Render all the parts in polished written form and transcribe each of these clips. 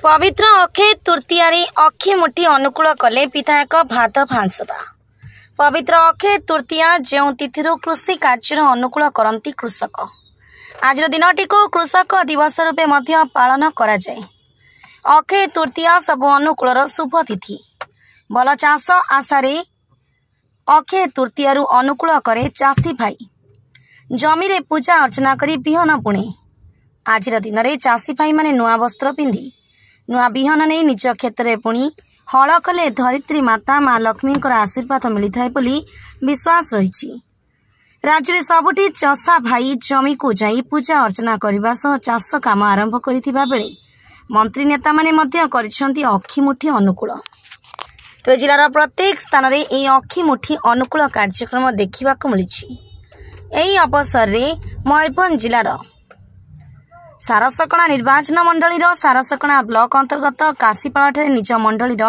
पवित्र अक्षय तृतीय अक्षी मुठी अनुकूल कले विधायक भादव हांसदा। पवित्र अक्षय तृतीया जो तिथि कृषि कार्य अनुकूल करती कृषक आज दिनटी को कृषक दिवस रूपे पालन करा जाए। अक्षय तृतीया सब अनुकूल शुभ तिथि भल चाष आशारे अक्षय तृतीय अनुकूल करे चाषी भाई जमी रे पूजा अर्चना करी बिहन बुणे। आज दिन में चाषी भाई माने नुआ वस्त्र पिंधि नुआ बिहन नहीं निज क्षेत्र में पुणी हल कले धरित्री माता माँ लक्ष्मी आशीर्वाद मिलता है बोली विश्वास रही। राज्य में सबुठी चषा भाई जमी को जाई पूजा अर्चना करने सह चाष काम आरंभ करथिबा बेले मंत्री नेता माने मध्य करिसेंती अक्षिमुठी अनुकूल। तो जिलार प्रत्येक स्थान में यह अक्षिमुठी अनुकूल कार्यक्रम देखा मिली। यही अवसर में मयूरभंज जिलार सारसकणा निर्वाचन मंडलीर सारसकणा ब्लॉक अंतर्गत काशीपाड़ निज मंडलीर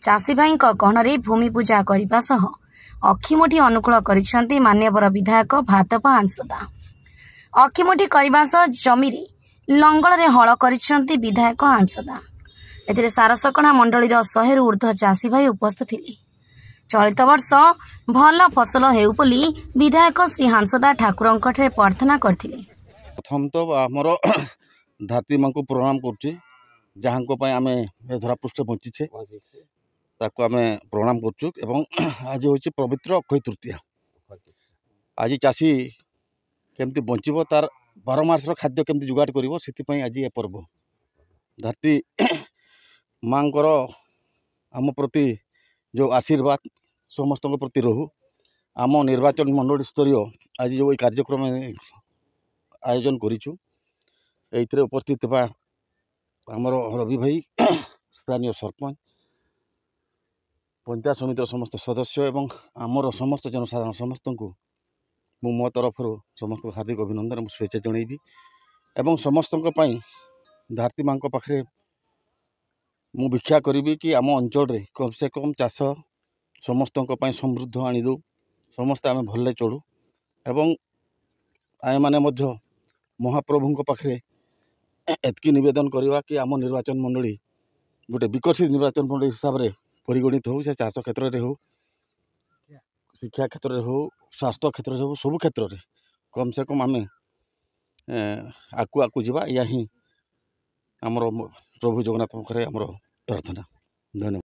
चाषी भाई गहन भूमि पूजा करने सह अक्षिमुठी अनुकूल करिसेंती मान्यवर विधायक भादव हांसदा। अक्षिमुठी करने सह जमी लंगल हल करिसेंती विधायक हांसदा। एथिरे सारसकणा मंडलीर 100 रु ऊर्ध्व चाषी भाई उपस्थित थिले। चलित वर्ष भल फसल हेउ बोली विधायक श्री हांसदा ठाकुरंक ठारे प्रार्थना करथिले। प्रथम तो आमर धात्री माँ को प्रणाम करुचे जहाँ आम धरापृष्ठ बंचीचे ताको आम प्रणाम करचु। आज हूँ पवित्र अक्षय तृतीया। आज चाषी केमती बंचब तार 12 मासर खाद्य केमती जुगाड़ करिवो सेति आज ये पर्व धरती माँ आम प्रति जो आशीर्वाद समस्त प्रति रहू। आम निर्वाचन मंडल स्तरीय आज जो कार्यक्रम आयोजन करिछु एइथिरे उपस्थित बा आमर रवि भाई स्थानीय सरपंच पंचायत समितिर समस्त सदस्य एवं आमर समस्त जनसाधारण समस्त को मो तरफ समस्त हार्दिक अभिनंदन शुभेच्छा जनइबी एवं समस्त धरती माँ पाखे मु भिक्षा करी कि आम अंचल रे कम से कम चाष समस्त समृद्ध आनीदू समस्ते आम भले चलू एवं आए माने मध्य महाप्रभु पाखे एतकी निवेदन करवा कि आम निर्वाचन मंडली गोटे विकसित निर्वाचन मंडली हिसाब से परिगणित हो से चाष क्षेत्र में हो शिक्षा क्षेत्र में हो स्वास्थ्य क्षेत्र में हो सबु क्षेत्र में कम से कम आम आकु आकु जावा या ही आमर प्रभु जगन्नाथ पाखे आमर प्रार्थना। धन्यवाद।